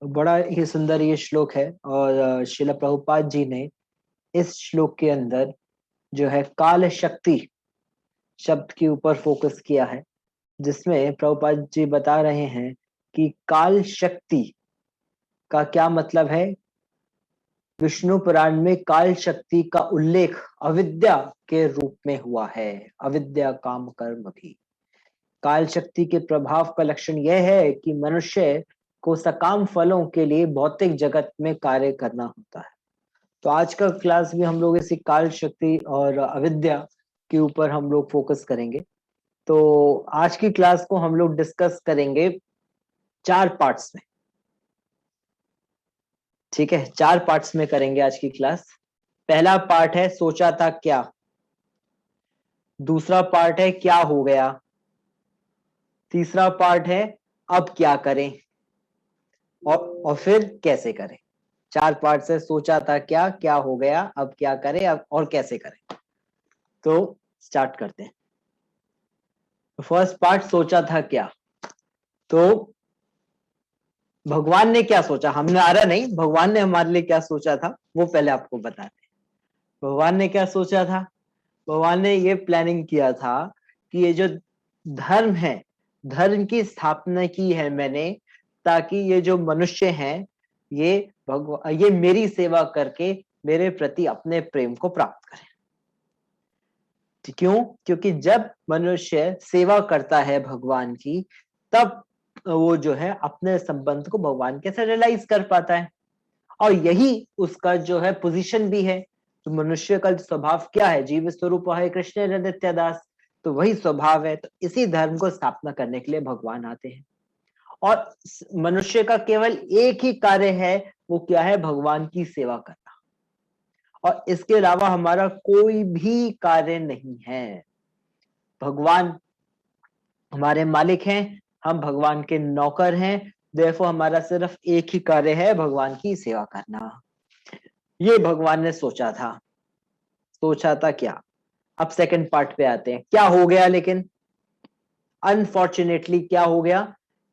बड़ा ही सुंदर ये श्लोक है और श्रील प्रभुपाद जी ने इस श्लोक के अंदर जो है काल शक्ति शब्द के ऊपर फोकस किया है, जिसमें प्रभुपाद जी बता रहे हैं कि काल शक्ति का क्या मतलब है। विष्णु पुराण में काल शक्ति का उल्लेख अविद्या के रूप में हुआ है। अविद्या काम कर्म भी। काल शक्ति के प्रभाव का लक्षण यह है कि मनुष्य को सकाम फलों के लिए भौतिक जगत में कार्य करना होता है। तो आज का क्लास भी हम लोग इसी काल शक्ति और अविद्या के ऊपर हम लोग फोकस करेंगे। तो आज की क्लास को हम लोग डिस्कस करेंगे 4 पार्ट्स में। ठीक है, 4 पार्ट्स में करेंगे आज की क्लास। पहला पार्ट है सोचा था क्या। दूसरा पार्ट है क्या हो गया। तीसरा पार्ट है अब क्या करें, और फिर कैसे करें। 4 पार्ट से सोचा था क्या, क्या हो गया, अब क्या करें, अब और कैसे करें। तो स्टार्ट करते हैं। फर्स्ट पार्ट सोचा था क्या। तो भगवान ने क्या सोचा, हमने आ रहा नहीं, भगवान ने हमारे लिए क्या सोचा था वो पहले आपको बताते हैं। भगवान ने क्या सोचा था। भगवान ने ये प्लानिंग किया था कि ये जो धर्म है, धर्म की स्थापना की है मैंने, ताकि ये जो मनुष्य हैं ये मेरी सेवा करके मेरे प्रति अपने प्रेम को प्राप्त करें। क्यों? क्योंकि जब मनुष्य सेवा करता है भगवान की, तब वो जो है अपने संबंध को भगवान के साथ रियलाइज कर पाता है। और यही उसका जो है पोजीशन भी है। तो मनुष्य का स्वभाव क्या है, जीव स्वरूप है कृष्ण नित्यादास, तो वही स्वभाव है। तो इसी धर्म को स्थापना करने के लिए भगवान आते हैं। और मनुष्य का केवल एक ही कार्य है, वो क्या है, भगवान की सेवा करना। और इसके अलावा हमारा कोई भी कार्य नहीं है। भगवान हमारे मालिक हैं, हम भगवान के नौकर हैं। देखो हमारा सिर्फ एक ही कार्य है, भगवान की सेवा करना। ये भगवान ने सोचा था। सोचा था क्या। अब सेकंड पार्ट पे आते हैं, क्या हो गया। लेकिन अनफॉर्चुनेटली क्या हो गया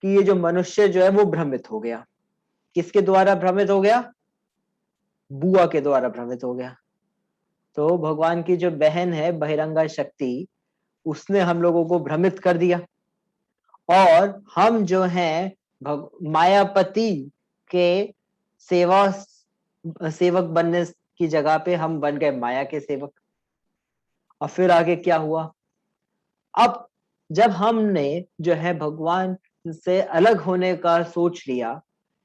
कि ये जो मनुष्य जो है वो भ्रमित हो गया। किसके द्वारा भ्रमित हो गया? बुआ के द्वारा भ्रमित हो गया। तो भगवान की जो बहन है बहिरंगा शक्ति, उसने हम लोगों को भ्रमित कर दिया। और हम जो हैं मायापति के सेवा सेवक बनने की जगह पे हम बन गए माया के सेवक। और फिर आगे क्या हुआ। अब जब हमने जो है भगवान से अलग होने का सोच लिया,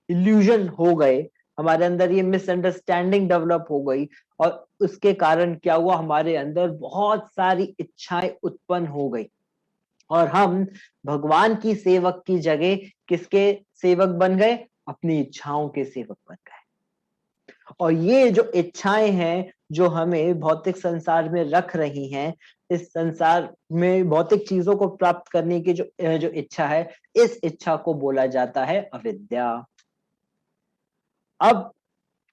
इल्यूजन हो गए, हमारे अंदर ये मिसअंडरस्टैंडिंग डेवलप हो गई। और उसके कारण क्या हुआ, हमारे अंदर बहुत सारी इच्छाएं उत्पन्न हो गई। और हम भगवान की सेवक की जगह किसके सेवक बन गए? अपनी इच्छाओं के सेवक बन गए। और ये जो इच्छाएं हैं जो हमें भौतिक संसार में रख रही हैं, इस संसार में भौतिक चीजों को प्राप्त करने की जो इच्छा है, इस इच्छा को बोला जाता है अविद्या। अब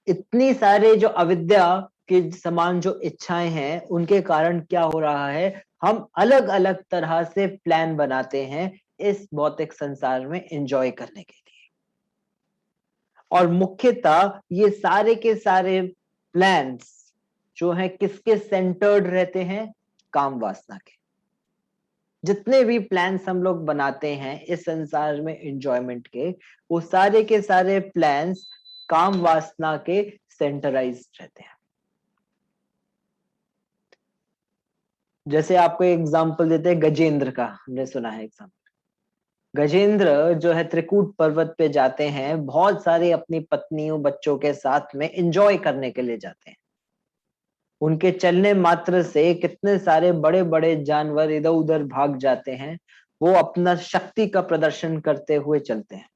इतनी सारे जो अविद्या के समान जो इच्छाएं हैं, उनके कारण क्या हो रहा है, हम अलग अलग तरह से प्लान बनाते हैं इस भौतिक संसार में एंजॉय करने के लिए। और मुख्यतः ये सारे के सारे प्लान्स जो हैं किसके सेंटर्ड रहते हैं? काम वासना के। जितने भी प्लान्स हम लोग बनाते हैं इस संसार में एंजॉयमेंट के, वो सारे के सारे प्लान्स काम वासना के सेंटराइज्ड रहते हैं। जैसे आपको एग्जांपल देते हैं गजेंद्र का, हमने सुना है एग्जांपल। गजेंद्र जो है त्रिकूट पर्वत पे जाते हैं, बहुत सारे अपनी पत्नियों बच्चों के साथ में एंजॉय करने के लिए जाते हैं। उनके चलने मात्र से कितने सारे बड़े बड़े जानवर इधर उधर भाग जाते हैं। वो अपना शक्ति का प्रदर्शन करते हुए चलते हैं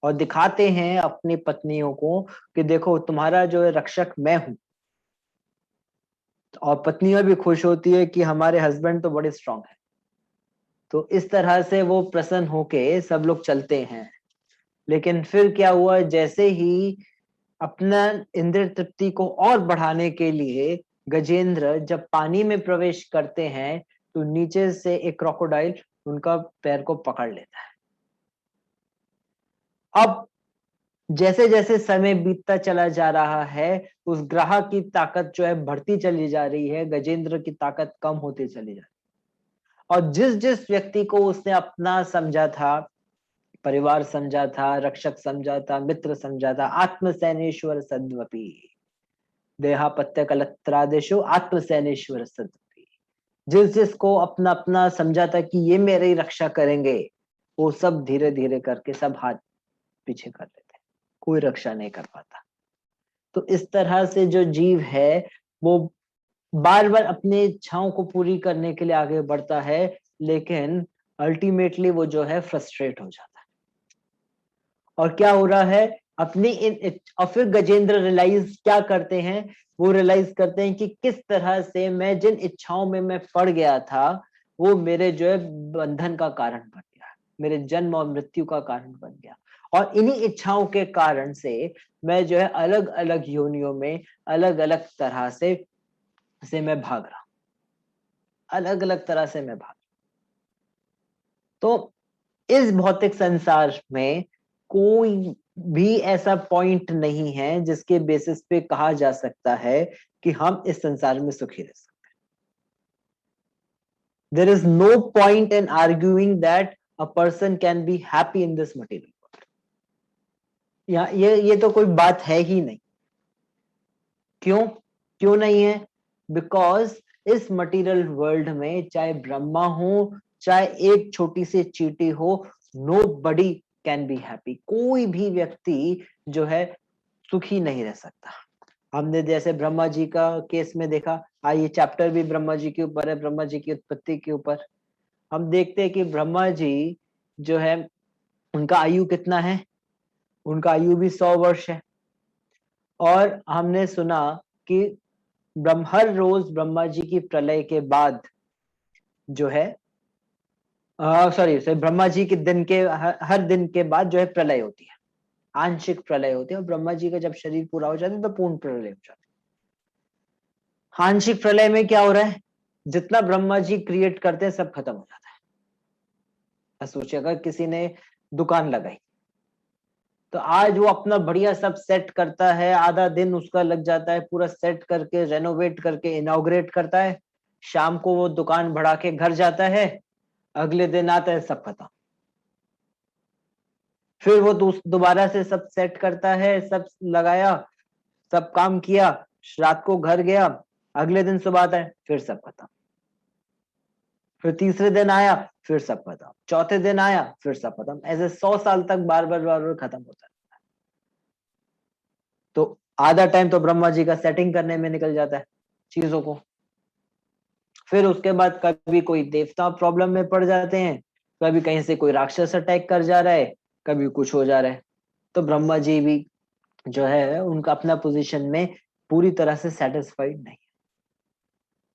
और दिखाते हैं अपनी पत्नियों को कि देखो तुम्हारा जो है रक्षक मैं हूं। और पत्नियां भी खुश होती है कि हमारे हस्बैंड तो बड़े स्ट्रांग है। तो इस तरह से वो प्रसन्न होके सब लोग चलते हैं। लेकिन फिर क्या हुआ, जैसे ही अपना इंद्रिय तृप्ति को और बढ़ाने के लिए गजेंद्र जब पानी में प्रवेश करते हैं, तो नीचे से एक क्रोकोडाइल उनका पैर को पकड़ लेता है। अब जैसे जैसे समय बीतता चला जा रहा है, उस ग्रह की ताकत जो है बढ़ती चली जा रही है, गजेंद्र की ताकत कम होती चली जा रही है। और जिस जिस व्यक्ति को उसने अपना समझा था, परिवार समझा था, रक्षक समझा था, मित्र समझा था, आत्मसैनेश्वर सद्वपि, देहापत्य कलत्रादेशो आत्मसैनेश्वर सद्वपि, जिस जिसको अपना अपना समझा था कि ये मेरी रक्षा करेंगे, वो सब धीरे धीरे करके सब हाथ पीछे कर लेते, कोई रक्षा नहीं कर पाता। तो इस तरह से जो जीव है वो बार बार अपनी इच्छाओं को पूरी करने के लिए आगे बढ़ता है, लेकिन अल्टीमेटली वो जो है फ्रस्ट्रेट हो जाता है। और क्या हो रहा है, अपनी और फिर गजेंद्र रियलाइज क्या करते हैं, वो रियलाइज करते हैं कि किस तरह से मैं जिन इच्छाओं में मैं पड़ गया था, वो मेरे जो है बंधन का कारण बन गया, मेरे जन्म और मृत्यु का कारण बन गया। और इन्हीं इच्छाओं के कारण से मैं जो है अलग अलग योनियों में अलग अलग तरह से मैं भाग रहा, अलग अलग तरह से मैं भाग। तो इस भौतिक संसार में कोई भी ऐसा पॉइंट नहीं है जिसके बेसिस पे कहा जा सकता है कि हम इस संसार में सुखी रह सकते हैं। There is no point in arguing that a person can be happy in this material world. ये तो कोई बात है ही नहीं। क्यों क्यों नहीं है? बिकॉज इस मटेरियल वर्ल्ड में चाहे ब्रह्मा हो, चाहे एक छोटी सी चींटी हो, nobody can be happy. कोई भी व्यक्ति जो है सुखी नहीं रह सकता। हमने जैसे ब्रह्मा जी का केस में देखा, ये चैप्टर भी ब्रह्मा जी के ऊपर है, ब्रह्मा जी की उत्पत्ति के ऊपर। हम देखते हैं कि ब्रह्मा जी जो है उनका आयु कितना है, उनका आयु भी 100 वर्ष है। और हमने सुना कि हर रोज ब्रह्मा जी की प्रलय के बाद जो है सॉरी ब्रह्मा जी के दिन के हर दिन के बाद जो है प्रलय होती है, आंशिक प्रलय होती है। और ब्रह्मा जी का जब शरीर पूरा हो जाता है तो पूर्ण प्रलय हो जाता है। आंशिक प्रलय में क्या हो रहा है, जितना ब्रह्मा जी क्रिएट करते हैं सब खत्म हो जाता है। सोचिए अगर किसी ने दुकान लगाई तो आज वो अपना बढ़िया सब सेट करता है, आधा दिन उसका लग जाता है पूरा सेट करके, रेनोवेट करके, इनॉग्रेट करता है। शाम को वो दुकान बढ़ा के घर जाता है, अगले दिन आता है सब खत्म। फिर वो दोबारा से सब सेट करता है, सब लगाया, सब काम किया, रात को घर गया, अगले दिन सुबह आता है फिर सब खत्म। फिर तीसरे दिन आया फिर सब खत्म, चौथे दिन आया फिर सब खत्म। ऐसे 100 साल तक बार बार बार बार खत्म होता है। तो आधा टाइम तो ब्रह्मा जी का सेटिंग करने में निकल जाता है चीजों को। फिर उसके बाद कभी कोई देवता प्रॉब्लम में पड़ जाते हैं, कभी कहीं से कोई राक्षस अटैक कर जा रहा है, कभी कुछ हो जा रहा है। तो ब्रह्मा जी भी जो है उनका अपना पोजीशन में पूरी तरह से सेटिस्फाइड नहीं।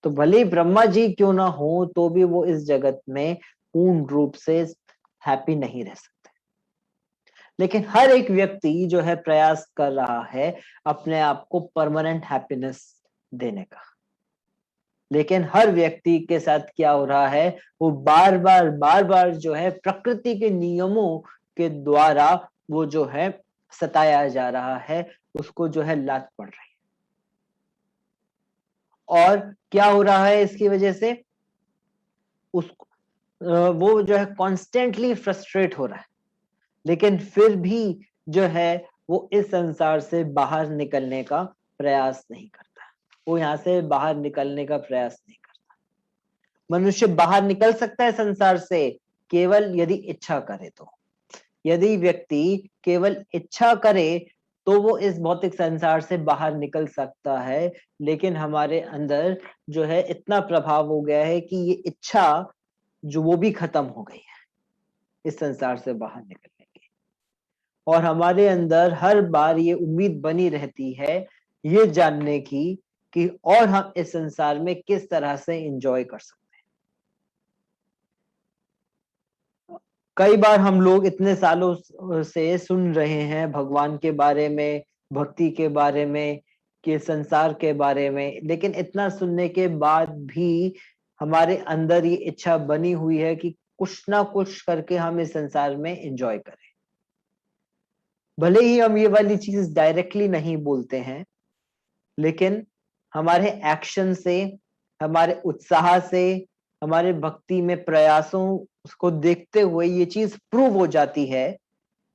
तो भले ही ब्रह्मा जी क्यों ना हो तो भी वो इस जगत में पूर्ण रूप से हैप्पी नहीं रह सकते। लेकिन हर एक व्यक्ति जो है प्रयास कर रहा है अपने आप को परमानेंट हैप्पीनेस देने का। लेकिन हर व्यक्ति के साथ क्या हो रहा है, वो बार बार जो है प्रकृति के नियमों के द्वारा वो जो है सताया जा रहा है, उसको जो है लात पड़ रही है। और क्या हो रहा है इसकी वजह से, उस वो जो है कॉन्स्टेंटली फ्रस्ट्रेट हो रहा है, लेकिन फिर भी जो है वो इस संसार से बाहर निकलने का प्रयास नहीं करता। वो यहाँ से बाहर निकलने का प्रयास नहीं करता। मनुष्य बाहर निकल सकता है संसार से केवल यदि इच्छा करे तो। यदि व्यक्ति केवल इच्छा करे तो वो इस भौतिक संसार से बाहर निकल सकता है। लेकिन हमारे अंदर जो है इतना प्रभाव हो गया है कि ये इच्छा जो वो भी खत्म हो गई है इस संसार से बाहर निकलने की। और हमारे अंदर हर बार ये उम्मीद बनी रहती है ये जानने की कि और हम इस संसार में किस तरह से एंजॉय कर सकते हैं। कई बार हम लोग इतने सालों से सुन रहे हैं भगवान के बारे में, भक्ति के बारे में, कि संसार के बारे में, लेकिन इतना सुनने के बाद भी हमारे अंदर ये इच्छा बनी हुई है कि कुछ ना कुछ करके हम इस संसार में एंजॉय करें। भले ही हम ये वाली चीज डायरेक्टली नहीं बोलते हैं, लेकिन हमारे एक्शन से, हमारे उत्साह से, हमारे भक्ति में प्रयासों उसको देखते हुए ये चीज प्रूव हो जाती है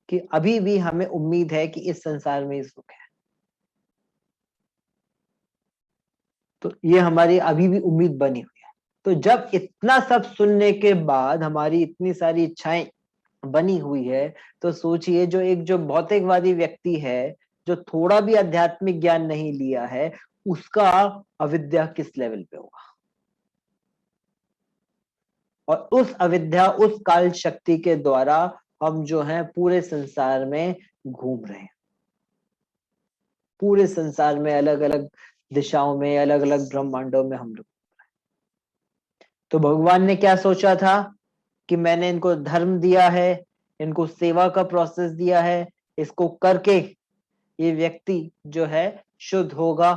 कि अभी भी हमें उम्मीद है कि इस संसार में सुख है। तो ये हमारी अभी भी उम्मीद बनी हुई है। तो जब इतना सब सुनने के बाद हमारी इतनी सारी इच्छाएं बनी हुई है, तो सोचिए जो भौतिकवादी व्यक्ति है, जो थोड़ा भी आध्यात्मिक ज्ञान नहीं लिया है, उसका अविद्या किस लेवल पे होगा। और उस अविद्या, उस काल शक्ति के द्वारा हम जो है पूरे संसार में घूम रहे हैं। पूरे संसार में अलग अलग दिशाओं में, अलग अलग ब्रह्मांडों में हम लोग। तो भगवान ने क्या सोचा था कि मैंने इनको धर्म दिया है, इनको सेवा का प्रोसेस दिया है, इसको करके ये व्यक्ति जो है शुद्ध होगा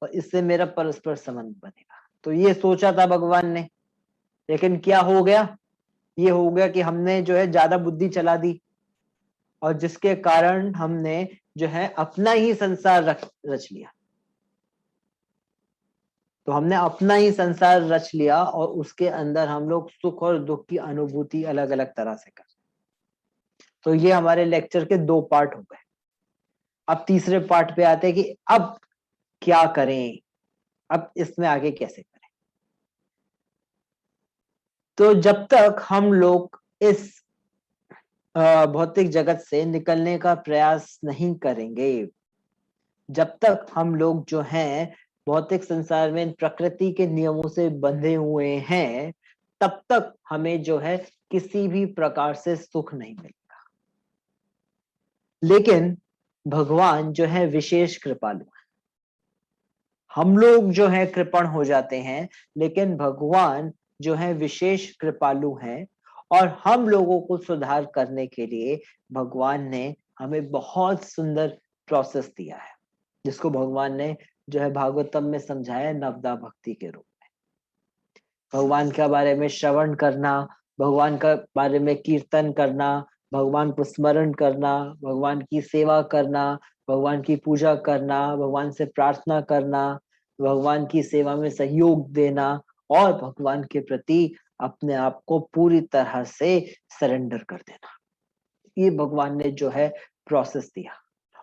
और इससे मेरा परस्पर संबंध बनेगा। तो ये सोचा था भगवान ने। लेकिन क्या हो गया? ये हो गया कि हमने जो है ज्यादा बुद्धि चला दी, और जिसके कारण हमने जो है अपना ही संसार रच लिया। तो हमने अपना ही संसार रच लिया और उसके अंदर हम लोग सुख और दुख की अनुभूति अलग अलग तरह से कर। तो ये हमारे लेक्चर के 2 पार्ट हो गए। अब तीसरे पार्ट पे आते हैं कि अब क्या करें, अब इसमें आगे कैसे करें। तो जब तक हम लोग इस भौतिक जगत से निकलने का प्रयास नहीं करेंगे, जब तक हम लोग जो हैं भौतिक संसार में प्रकृति के नियमों से बंधे हुए हैं, तब तक हमें जो है किसी भी प्रकार से सुख नहीं मिलेगा। लेकिन भगवान जो है विशेष कृपालु है। हम लोग जो है कृपण हो जाते हैं, लेकिन भगवान जो है विशेष कृपालु हैं। और हम लोगों को सुधार करने के लिए भगवान ने हमें बहुत सुंदर प्रोसेस दिया है, जिसको भगवान ने जो है भागवतम में समझाया नवदा भक्ति के रूप में। भगवान के बारे में श्रवण करना, भगवान का बारे में कीर्तन करना, भगवान को स्मरण करना, भगवान की सेवा करना, भगवान की पूजा करना, भगवान से प्रार्थना करना, भगवान की सेवा में सहयोग देना और भगवान के प्रति अपने आप को पूरी तरह से सरेंडर कर देना। ये भगवान ने जो है प्रोसेस दिया।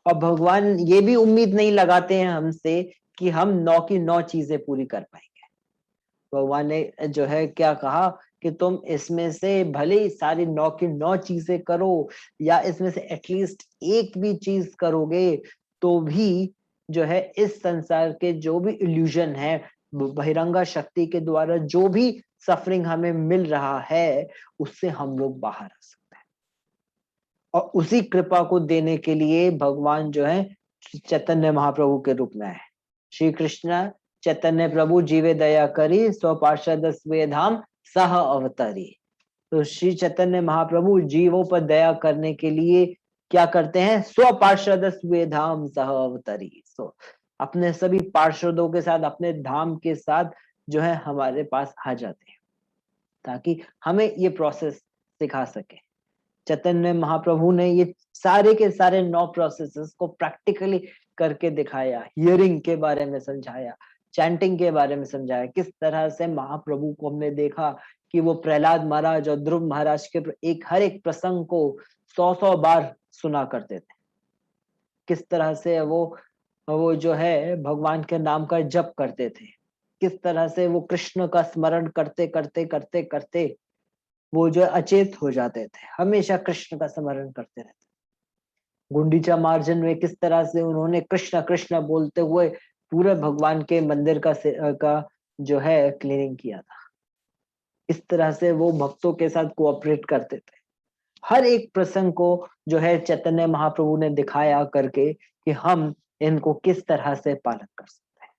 और भगवान ये भी उम्मीद नहीं लगाते हैं हमसे कि हम 9 की 9 चीजें पूरी कर पाएंगे। भगवान ने जो है क्या कहा कि तुम इसमें से भले ही सारी 9 की 9 चीजें करो, या इसमें से एटलीस्ट एक भी चीज करोगे, तो भी जो है इस संसार के जो भी इल्यूजन है, बहिरंगा शक्ति के द्वारा जो भी सफरिंग हमें मिल रहा है, उससे हम लोग बाहर आ सकते हैं। और उसी कृपा को देने के लिए भगवान जो है चैतन्य महाप्रभु के रूप में आए। श्री कृष्ण चैतन्य प्रभु जीवे दया करी, स्व पार्षद स्वे धाम सह अवतरी। तो श्री चैतन्य महाप्रभु जीवों पर दया करने के लिए क्या करते हैं? स्व पार्षद स्वे धाम सह अवतरी। सो अपने सभी पार्षदों के साथ, अपने धाम के साथ जो है हमारे पास आ जाते हैं, ताकि हमें ये प्रोसेस सिखा सके। चैतन्य महाप्रभु ने ये सारे के सारे 9 प्रोसेसेस को प्रैक्टिकली करके दिखाया, हियरिंग के बारे में समझाया, चैंटिंग के बारे में समझाया। किस तरह से महाप्रभु को हमने देखा कि वो प्रहलाद महाराज और ध्रुव महाराज के हर एक प्रसंग को 100 बार सुना करते थे। किस तरह से वो जो है भगवान के नाम का जप करते थे। किस तरह से वो कृष्ण का स्मरण करते करते करते करते वो जो अचेत हो जाते थे, हमेशा कृष्ण का स्मरण करते रहते। गुंडीचा मार्जन में किस तरह से उन्होंने कृष्ण कृष्ण बोलते हुए पूरे भगवान के मंदिर का जो है क्लीनिंग किया था। इस तरह से वो भक्तों के साथ कोऑपरेट करते थे। हर एक प्रसंग को जो है चैतन्य महाप्रभु ने दिखाया करके कि हम इनको किस तरह से पालन कर सकते हैं।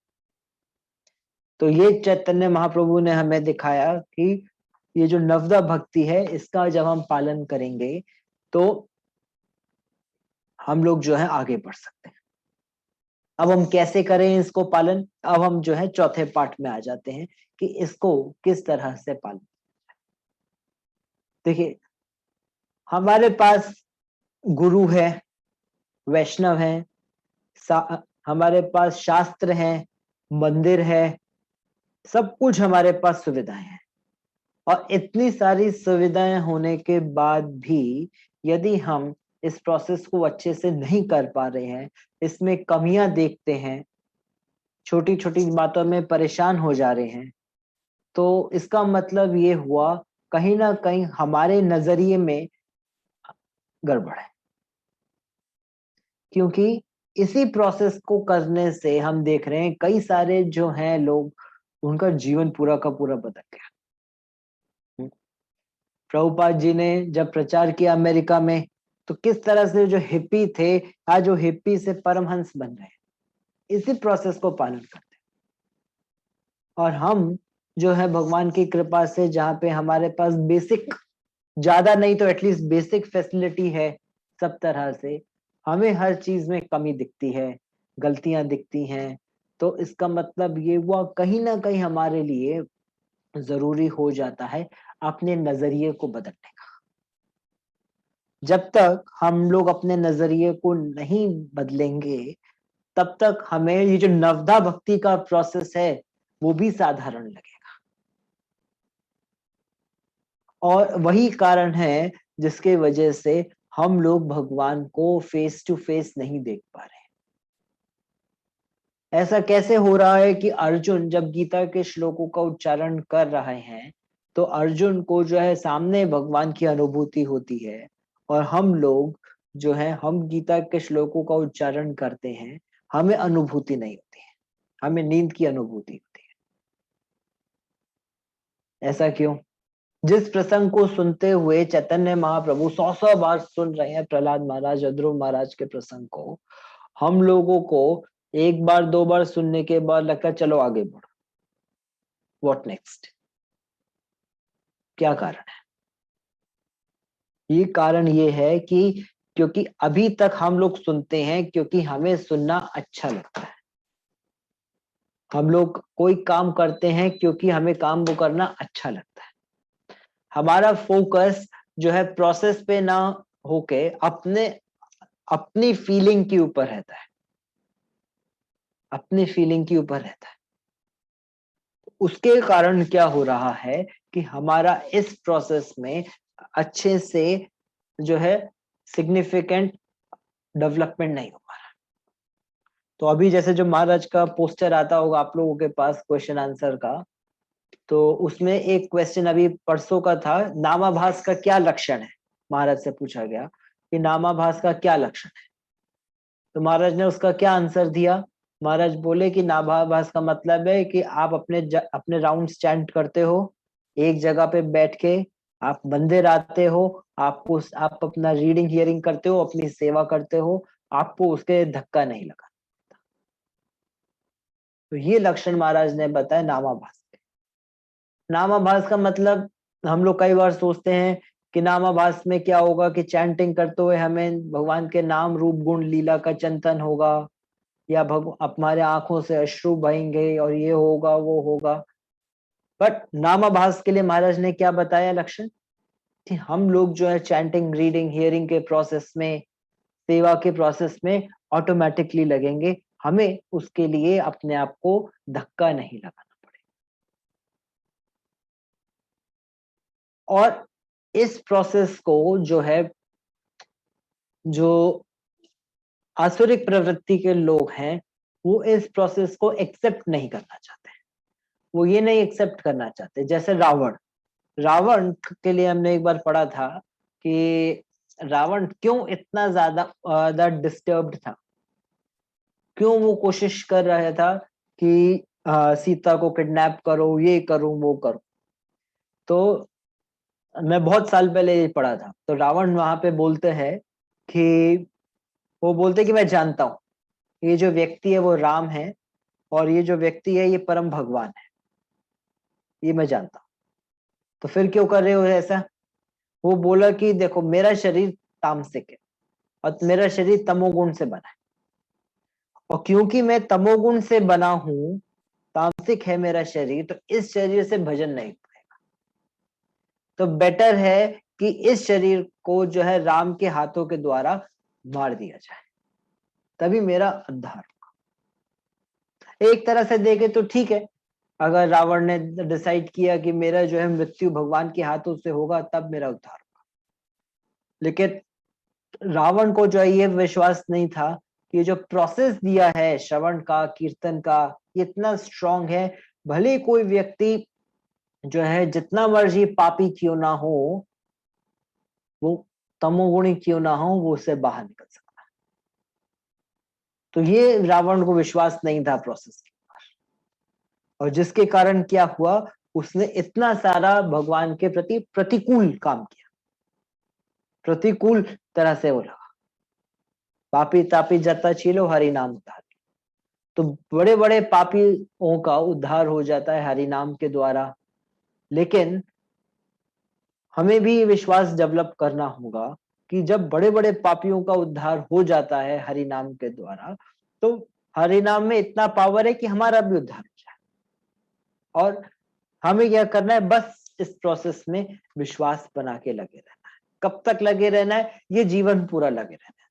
तो ये चैतन्य महाप्रभु ने हमें दिखाया कि ये जो नवदा भक्ति है, इसका जब हम पालन करेंगे तो हम लोग जो है आगे बढ़ सकते हैं। अब हम कैसे करें इसको पालन? अब हम जो है चौथे पार्ट में आ जाते हैं कि इसको किस तरह से पालन। देखिए, हमारे पास गुरु है, वैष्णव हैं, हमारे पास शास्त्र हैं, मंदिर है, सब कुछ हमारे पास सुविधाएं हैं। और इतनी सारी सुविधाएं होने के बाद भी यदि हम इस प्रोसेस को अच्छे से नहीं कर पा रहे हैं, इसमें कमियां देखते हैं, छोटी छोटी बातों में परेशान हो जा रहे हैं, तो इसका मतलब ये हुआ कहीं ना कहीं हमारे नजरिए में गड़बड़ है। क्योंकि इसी प्रोसेस को करने से हम देख रहे हैं कई सारे जो हैं लोग, उनका जीवन पूरा का पूरा बदल गया। प्रभुपाद जी ने जब प्रचार किया अमेरिका में, तो किस तरह से जो हिप्पी थे, आज जो हिप्पी से परमहंस बन रहे हैं, इसी प्रोसेस को पालन करते हैं। और हम जो है भगवान की कृपा से, जहाँ पे हमारे पास बेसिक, ज्यादा नहीं तो एटलीस्ट बेसिक फैसिलिटी है सब तरह से, हमें हर चीज में कमी दिखती है, गलतियां दिखती हैं, तो इसका मतलब ये हुआ कहीं ना कहीं हमारे लिए जरूरी हो जाता है अपने नजरिए को बदलने का। जब तक हम लोग अपने नजरिए को नहीं बदलेंगे, तब तक हमें ये जो नवधा भक्ति का प्रोसेस है वो भी साधारण लगेगा। और वही कारण है जिसके वजह से हम लोग भगवान को फेस टू फेस नहीं देख पा रहे। ऐसा कैसे हो रहा है कि अर्जुन जब गीता के श्लोकों का उच्चारण कर रहे हैं, तो अर्जुन को जो है सामने भगवान की अनुभूति होती है, और हम लोग जो है, हम गीता के श्लोकों का उच्चारण करते हैं, हमें अनुभूति नहीं होती है, हमें नींद की अनुभूति होती है। ऐसा क्यों? जिस प्रसंग को सुनते हुए चैतन्य महाप्रभु 100 बार सुन रहे हैं, प्रहलाद महाराज, अध्रुव महाराज के प्रसंग को, हम लोगों को एक बार दो बार सुनने के बाद लगता है चलो आगे बढ़ो, व्हाट नेक्स्ट? क्या कारण है? ये कारण ये है कि क्योंकि अभी तक हम लोग सुनते हैं क्योंकि हमें सुनना अच्छा लगता है। हम लोग कोई काम करते हैं क्योंकि हमें काम वो करना अच्छा लगता है। हमारा फोकस जो है प्रोसेस पे ना होके अपनी फीलिंग के ऊपर रहता है, अपनी फीलिंग के ऊपर रहता है। उसके कारण क्या हो रहा है कि हमारा इस प्रोसेस में अच्छे से जो है सिग्निफिकेंट डेवलपमेंट नहीं हो पा रहा। तो अभी जैसे जो महाराज का पोस्टर आता होगा आप लोगों के पास क्वेश्चन आंसर का, तो उसमें एक क्वेश्चन अभी परसों का था, नामाभास का क्या लक्षण है, महाराज से पूछा गया कि नामाभास का क्या लक्षण है। तो महाराज ने उसका क्या आंसर दिया? महाराज बोले कि नामाभास का मतलब है कि आप अपने राउंड्स चैंट करते हो, एक जगह पे बैठ के आप मंदिर आते हो, आप अपना रीडिंग हियरिंग करते हो, अपनी सेवा करते हो, आपको उसके धक्का नहीं लगा। तो ये लक्षण महाराज ने बताया नामाभास के। नामाभास का मतलब हम लोग कई बार सोचते हैं कि नामाभास में क्या होगा कि चैंटिंग करते हुए हमें भगवान के नाम रूप गुण लीला का चिंतन होगा, या हमारे आंखों से अश्रु बहेंगे और ये होगा वो होगा। बट नामाभास के लिए महाराज ने क्या बताया लक्षण? कि हम लोग जो है चैंटिंग, रीडिंग, हियरिंग के प्रोसेस में, सेवा के प्रोसेस में ऑटोमेटिकली लगेंगे, हमें उसके लिए अपने आप को धक्का नहीं लगाना पड़ेगा। और इस प्रोसेस को जो है, जो आसुरिक प्रवृत्ति के लोग हैं, वो इस प्रोसेस को एक्सेप्ट नहीं करना चाहते। वो ये नहीं एक्सेप्ट करना चाहते। जैसे रावण, रावण के लिए हमने एक बार पढ़ा था कि रावण क्यों इतना ज्यादा डिस्टर्ब्ड था, क्यों वो कोशिश कर रहा था कि सीता को किडनैप करो, ये करूं वो करूं। तो मैं बहुत साल पहले ये पढ़ा था। तो रावण वहां पे बोलते हैं कि, वो बोलते कि मैं जानता हूं ये जो व्यक्ति है वो राम है, और ये जो व्यक्ति है ये परम भगवान है, ये मैं जानता हूं। तो फिर क्यों कर रहे हो ऐसा? वो बोला कि देखो मेरा शरीर तामसिक है और मेरा शरीर तमोगुण से बना है, और क्योंकि मैं तमोगुण से बना हूं, तामसिक है मेरा शरीर, तो इस शरीर से भजन नहीं पाएगा। तो बेटर है कि इस शरीर को जो है राम के हाथों के द्वारा मार दिया जाए। तभी मेरा उद्धार होगा। एक तरह से देखे तो ठीक है, अगर रावण ने डिसाइड किया कि मेरा जो है मृत्यु भगवान के हाथों से होगा तब मेरा उद्धार होगा, लेकिन रावण को जो है ये विश्वास नहीं था कि जो प्रोसेस दिया है श्रवण का, कीर्तन का, ये इतना स्ट्रांग है। भले कोई व्यक्ति जो है जितना मर्जी पापी क्यों ना हो, वो तमोगुणी क्यों ना हो, वो उससे बाहर निकल सकता है। तो ये रावण को विश्वास नहीं था प्रोसेस के, और जिसके कारण क्या हुआ, उसने इतना सारा भगवान के प्रति प्रतिकूल काम किया, प्रतिकूल तरह से वो लगा। पापी तापी जता छीलो हरि नाम उद्धार। तो बड़े बड़े पापियों का उद्धार हो जाता है हरि नाम के द्वारा। लेकिन हमें भी विश्वास डेवलप करना होगा कि जब बड़े बड़े पापियों का उद्धार हो जाता है हरि नाम के द्वारा, तो हरि नाम में इतना पावर है कि हमारा भी उद्धार हो जाए। और हमें क्या करना है, बस इस प्रोसेस में विश्वास बना के लगे रहना है। कब तक लगे रहना है? ये जीवन पूरा लगे रहना है।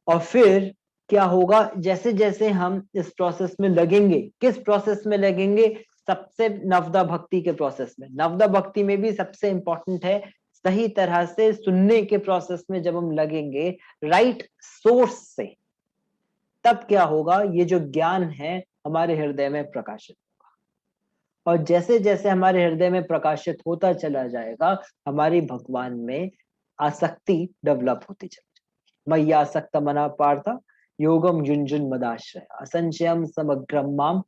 और फिर क्या होगा, जैसे जैसे हम इस प्रोसेस में लगेंगे, किस प्रोसेस में लगेंगे? सबसे नवदा भक्ति के प्रोसेस में। नवदा भक्ति में भी सबसे इंपॉर्टेंट है सही तरह से सुनने के प्रोसेस में। जब हम लगेंगे राइट सोर्स से, तब क्या होगा, ये जो ज्ञान है हमारे हृदय में प्रकाशित होगा। और जैसे जैसे हमारे हृदय में प्रकाशित होता चला जाएगा, हमारी भगवान में आसक्ति डेवलप होती चली जाएगी। मय्या आसक्त मना पार्थ योगम युंजुन मदाश्रय असंशयम समग्रम माम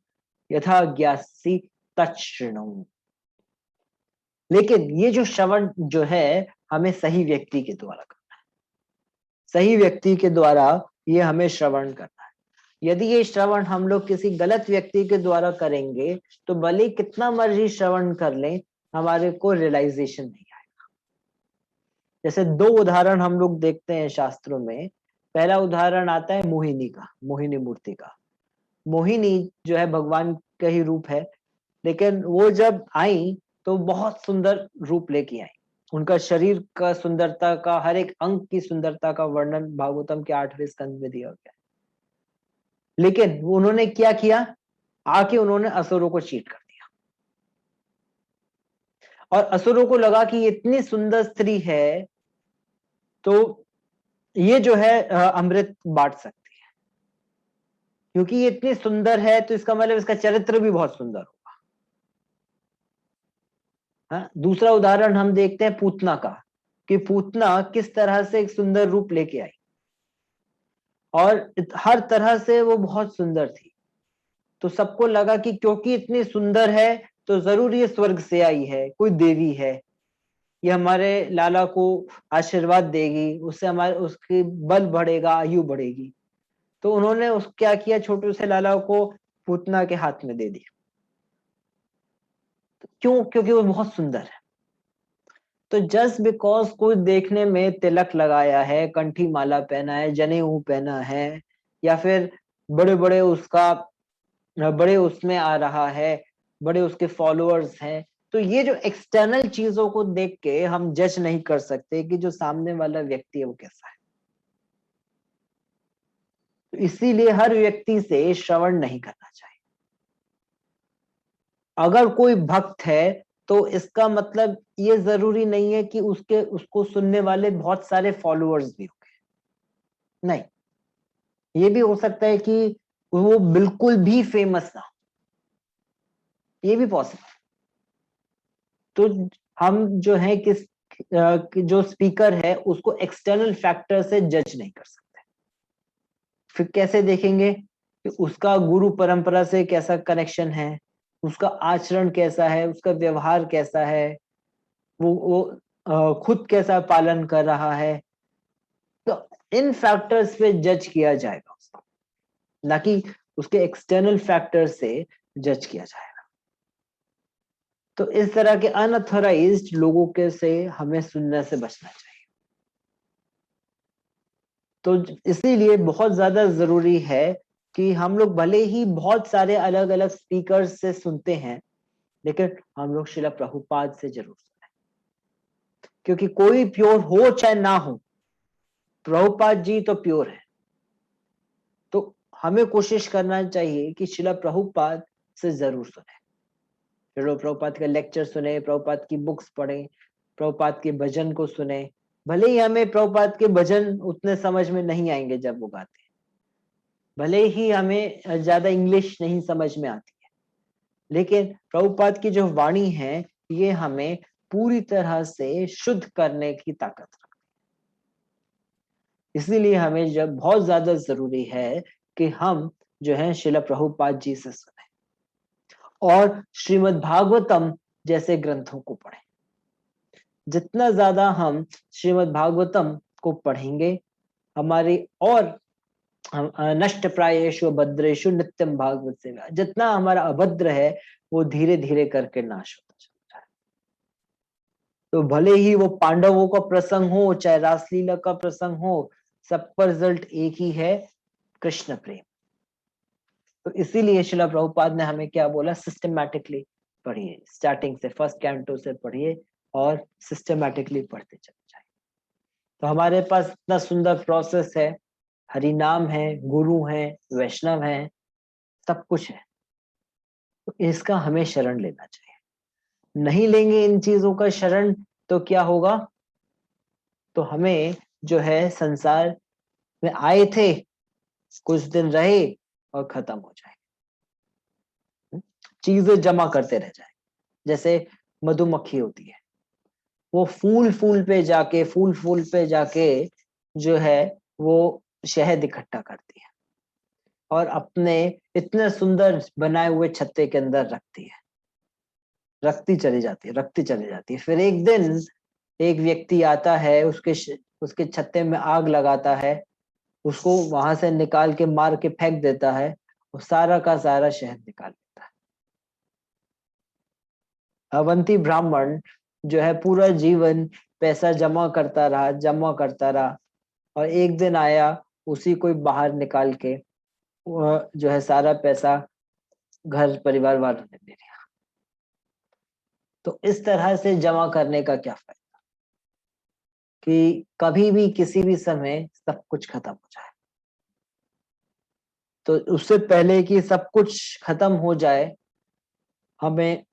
यथा ज्ञासी तच्छृणु। लेकिन ये जो श्रवण जो है हमें सही व्यक्ति के द्वारा करना है। सही व्यक्ति के द्वारा ये हमें श्रवण करना है। यदि ये श्रवण हम लोग किसी गलत व्यक्ति के द्वारा करेंगे, तो भले कितना मर्जी श्रवण कर लें, हमारे को रियलाइजेशन नहीं आएगा। जैसे दो उदाहरण हम लोग देखते हैं शास्त्रों में। पहला उदाहरण आता है मोहिनी का, मोहिनी मूर्ति का। मोहिनी जो है भगवान का ही रूप है, लेकिन वो जब आई तो बहुत सुंदर रूप लेके आई। उनका शरीर का सुंदरता का, हर एक अंग की सुंदरता का वर्णन भागवतम के 8वें स्कंद में दिया गया है। लेकिन उन्होंने क्या किया, आके उन्होंने असुरों को चीट कर दिया। और असुरों को लगा कि इतनी सुंदर स्त्री है तो ये जो है अमृत बांट सकती है, क्योंकि ये इतनी सुंदर है तो इसका मतलब इसका चरित्र भी बहुत सुंदर होगा। हाँ, दूसरा उदाहरण हम देखते हैं पूतना का, कि पूतना किस तरह से एक सुंदर रूप लेके आई, और हर तरह से वो बहुत सुंदर थी। तो सबको लगा कि क्योंकि इतनी सुंदर है तो जरूर ये स्वर्ग से आई है, कोई देवी है, ये हमारे लाला को आशीर्वाद देगी, उससे हमारे उसकी बल बढ़ेगा, आयु बढ़ेगी। तो उन्होंने उस क्या किया, छोटे से लाला को पूतना के हाथ में दे दिया। क्यों? क्योंकि वो बहुत सुंदर है। तो जस्ट बिकॉज कोई देखने में तिलक लगाया है, कंठी माला पहना है, जनेऊ पहना है, या फिर बड़े बड़े उसका बड़े उसमें आ रहा है, बड़े उसके फॉलोअर्स हैं, तो ये जो एक्सटर्नल चीजों को देख के हम जज नहीं कर सकते कि जो सामने वाला व्यक्ति है वो कैसा है। तो इसीलिए हर व्यक्ति से श्रवण नहीं करना चाहिए। अगर कोई भक्त है तो इसका मतलब ये जरूरी नहीं है कि उसको सुनने वाले बहुत सारे फॉलोअर्स भी होंगे। नहीं, ये भी हो सकता है कि वो बिल्कुल भी फेमस ना हो, ये भी पॉसिबल। तो हम जो है जो स्पीकर है उसको एक्सटर्नल फैक्टर से जज नहीं कर सकते। फिर कैसे देखेंगे कि उसका गुरु परंपरा से कैसा कनेक्शन है, उसका आचरण कैसा है, उसका व्यवहार कैसा है, वो खुद कैसा पालन कर रहा है। तो इन फैक्टर्स पे जज किया जाएगा उसको, ना कि उसके एक्सटर्नल फैक्टर से जज किया जाएगा। तो इस तरह के अनऑथराइज्ड लोगों के से हमें सुनने से बचना चाहिए। तो इसीलिए बहुत ज्यादा जरूरी है कि हम लोग भले ही बहुत सारे अलग अलग स्पीकर्स से सुनते हैं, लेकिन हम लोग शिला प्रभुपाद से जरूर सुने। क्योंकि कोई प्योर हो चाहे ना हो, प्रभुपाद जी तो प्योर है, तो हमें कोशिश करना चाहिए कि शिला प्रभुपाद से जरूर सुने, शिला प्रभुपाद के लेक्चर सुने, प्रभुपाद की बुक्स पढ़े, प्रभुपाद के भजन को सुने। भले ही हमें प्रभुपाद के भजन उतने समझ में नहीं आएंगे जब वो गाते हैं, भले ही हमें ज्यादा इंग्लिश नहीं समझ में आती है, लेकिन प्रभुपाद की जो वाणी है ये हमें पूरी तरह से शुद्ध करने की ताकत रखती है। इसीलिए हमें जब बहुत ज्यादा जरूरी है कि हम जो है शिला प्रभुपाद जी से सुने और श्रीमद् भागवतम जैसे ग्रंथों को पढ़ें। जितना ज्यादा हम श्रीमद् भागवतम को पढ़ेंगे, हमारी और नष्ट प्रायेषु भद्रेषु नित्यम भागवत सेवा, जितना हमारा अभद्र है वो धीरे धीरे करके नाश होता चलता है। तो भले ही वो पांडवों का प्रसंग हो चाहे रासलीला का प्रसंग हो, सबका रिजल्ट एक ही है, कृष्ण प्रेम। तो इसीलिए शिला प्रभुपाद ने हमें क्या बोला, सिस्टमैटिकली पढ़िए, स्टार्टिंग से फर्स्ट कैंटो से पढ़िए और सिस्टमैटिकली पढ़ते चले जाए। तो हमारे पास इतना सुंदर प्रोसेस है, हरि नाम है, गुरु है, वैष्णव है, सब कुछ है, तो इसका हमें शरण लेना चाहिए। नहीं लेंगे इन चीजों का शरण तो क्या होगा, तो हमें जो है संसार में आए थे, कुछ दिन रहे और खत्म हो जाए, चीजें जमा करते रह जाए। जैसे मधुमक्खी होती है, वो फूल फूल पे जाके जो है वो शहद इकट्ठा करती है और अपने इतने सुंदर बनाए हुए छत्ते के अंदर रखती है, रखती चली जाती है। फिर एक दिन एक व्यक्ति आता है, उसके छत्ते में आग लगाता है, उसको वहां से निकाल के मार के फेंक देता है और सारा का सारा शहद निकाल लेता है। अवंती ब्राह्मण जो है पूरा जीवन पैसा जमा करता रहा और एक दिन आया, उसी को बाहर निकाल के वह जो है सारा पैसा घर परिवार वालों ने ले लिया। तो इस तरह से जमा करने का क्या फायदा, कि कभी भी किसी भी समय सब कुछ खत्म हो जाए। तो उससे पहले कि सब कुछ खत्म हो जाए, हमें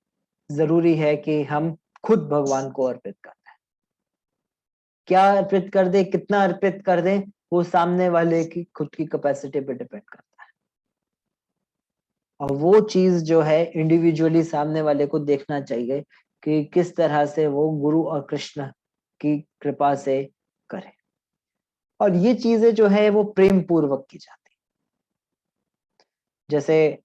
जरूरी है कि हम खुद भगवान को अर्पित कर दें। क्या अर्पित कर दे, कितना अर्पित कर दे, वो सामने वाले की खुद की कैपेसिटी पे डिपेंड करता है। और वो चीज जो है इंडिविजुअली सामने वाले को देखना चाहिए कि किस तरह से वो गुरु और कृष्ण की कृपा से करे। और ये चीजें जो है वो प्रेम पूर्वक की जाती है। जैसे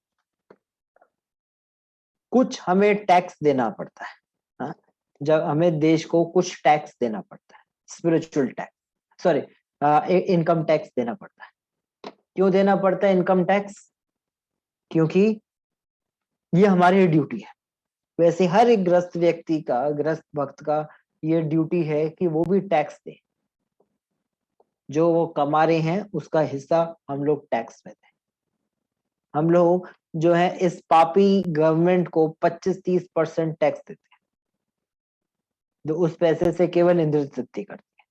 कुछ हमें टैक्स देना पड़ता है, हाँ? जब हमें देश को कुछ टैक्स देना पड़ता है, spiritual tax, sorry income tax देना पड़ता है। क्यों देना पड़ता है इनकम टैक्स? क्योंकि ये हमारी ड्यूटी है। वैसे हर एक ग्रस्त व्यक्ति का, ग्रस्त भक्त का ये ड्यूटी है कि वो भी टैक्स दे। जो वो कमा रहे हैं उसका हिस्सा हम लोग टैक्स में दें। हम लोग जो है इस पापी गवर्नमेंट को 25-30% टैक्स देते हैं, जो उस पैसे से केवल इंद्र तृप्ति करते हैं।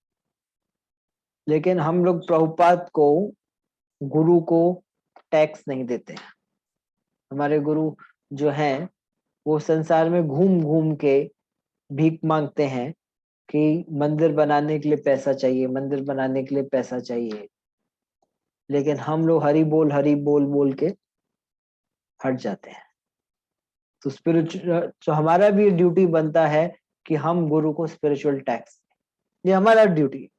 लेकिन हम लोग प्रभुपाद को, गुरु को टैक्स नहीं देते हैं। हमारे गुरु जो हैं वो संसार में घूम घूम के भीख मांगते हैं कि मंदिर बनाने के लिए पैसा चाहिए, मंदिर बनाने के लिए पैसा चाहिए। लेकिन हम लोग हरि बोल बोल के हट जाते हैं। तो स्पिरिचुअल, तो हमारा भी ड्यूटी बनता है कि हम गुरु को स्पिरिचुअल टैक्स, ये हमारा ड्यूटी है।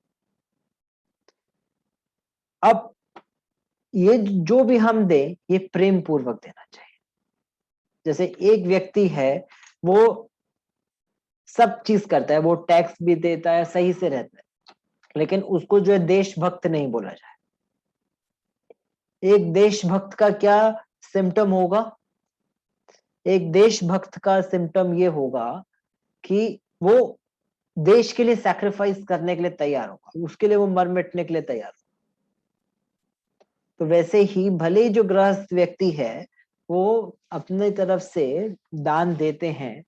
अब ये जो भी हम दें ये प्रेम पूर्वक देना चाहिए। जैसे एक व्यक्ति है, वो सब चीज करता है, वो टैक्स भी देता है, सही से रहता है, लेकिन उसको जो है देशभक्त नहीं बोला जाए। एक देशभक्त का क्या सिम्टम होगा? एक देशभक्त का सिम्टम ये होगा कि वो देश के लिए सैक्रिफाइस करने के लिए तैयार होगा, उसके लिए वो मर मिटने के लिए तैयार होगा। तो वैसे ही भले ही जो गृहस्थ व्यक्ति है वो अपने तरफ से दान देते हैं,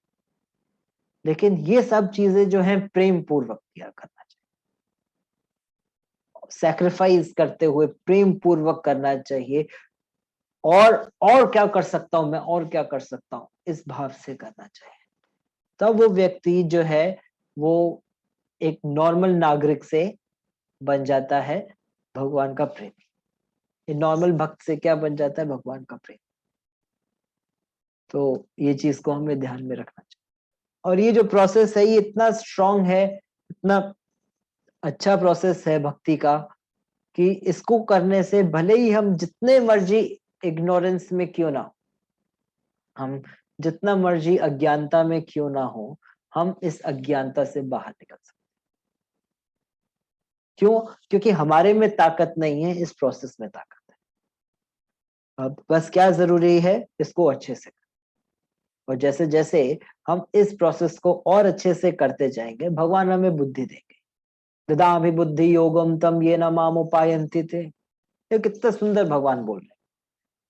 लेकिन ये सब चीजें जो है प्रेम पूर्वक किया करना चाहिए। सैक्रिफाइस करते हुए प्रेम पूर्वक करना चाहिए, और क्या कर सकता हूं मैं, और क्या कर सकता हूं, इस भाव से करना चाहिए। तब वो व्यक्ति जो है वो एक नॉर्मल नागरिक से बन जाता है भगवान का प्रेमी। नॉर्मल भक्त से क्या बन जाता है, भगवान का प्रेम। तो ये चीज को हमें ध्यान में रखना चाहिए। और ये जो प्रोसेस है ये इतना स्ट्रांग है, इतना अच्छा प्रोसेस है भक्ति का, कि इसको करने से भले ही हम जितने मर्जी इग्नोरेंस में क्यों ना हो, हम जितना मर्जी अज्ञानता में क्यों ना हो, हम इस अज्ञानता से बाहर निकल सकते। क्यों? क्योंकि हमारे में ताकत नहीं है, इस प्रोसेस में ताकत है। अब बस क्या जरूरी है, इसको अच्छे से, और जैसे जैसे हम इस प्रोसेस को और अच्छे से करते जाएंगे, भगवान हमें बुद्धि देंगे। ददामि बुद्धि योगम तम ये न माम उपायन्ति थे। ये कितना सुंदर भगवान बोल रहे,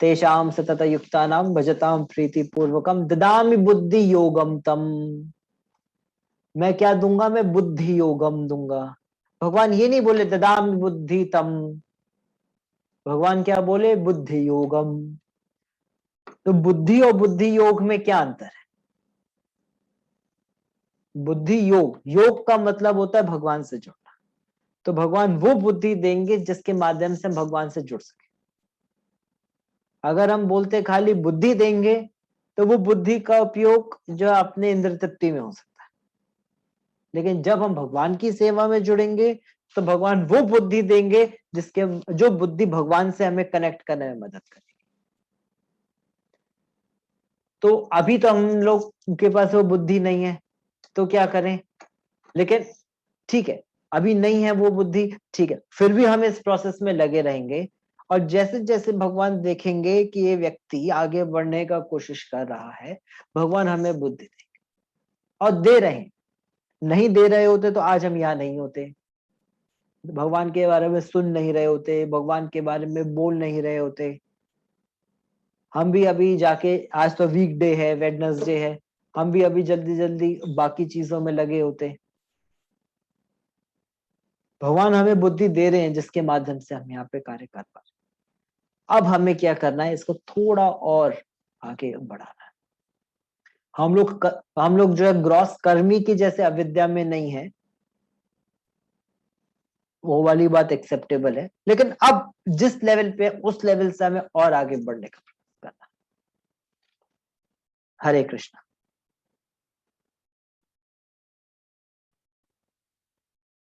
तेषाम सतत युक्तानाम भजताम प्रीति पूर्वकम ददामि बुद्धि योगम तम। मैं क्या दूंगा, मैं बुद्धि योगम दूंगा। भगवान ये नहीं बोले ददामि बुद्धि तम, भगवान क्या बोले, बुद्धि योगम। तो बुद्धि और बुद्धि योग में क्या अंतर है? बुद्धि योग, योग का मतलब होता है भगवान से जुड़ना। तो भगवान वो बुद्धि देंगे जिसके माध्यम से भगवान से जुड़ सके। अगर हम बोलते खाली बुद्धि देंगे, तो वो बुद्धि का उपयोग जो अपने इंद्र तृप्ति में हो सकता है। लेकिन जब हम भगवान की सेवा में जुड़ेंगे, तो भगवान वो बुद्धि देंगे जिसके, जो बुद्धि भगवान से हमें कनेक्ट करने में मदद करेगी। तो अभी तो हम लोग के पास वो बुद्धि नहीं है, तो क्या करें? लेकिन ठीक है, अभी नहीं है वो बुद्धि, ठीक है, फिर भी हम इस प्रोसेस में लगे रहेंगे। और जैसे जैसे भगवान देखेंगे कि ये व्यक्ति आगे बढ़ने का कोशिश कर रहा है, भगवान हमें बुद्धि देंगे, और दे रहे हैं। नहीं दे रहे होते तो आज हम यहाँ नहीं होते, भगवान के बारे में सुन नहीं रहे होते, भगवान के बारे में बोल नहीं रहे होते। हम भी अभी जाके, आज तो वीकडे है, वेडनेसडे है, हम भी अभी जल्दी जल्दी बाकी चीजों में लगे होते। भगवान हमें बुद्धि दे रहे हैं जिसके माध्यम से हम यहाँ पे कार्य कर पा रहे हैं। अब हमें क्या करना है, इसको थोड़ा और आगे बढ़ाना है। हम लोग जो है ग्रॉस कर्मी की जैसे अविद्या में नहीं है, वो वाली बात एक्सेप्टेबल है। लेकिन अब जिस लेवल पे, उस लेवल से हमें और आगे बढ़ने का प्रयास करना। हरे कृष्णा।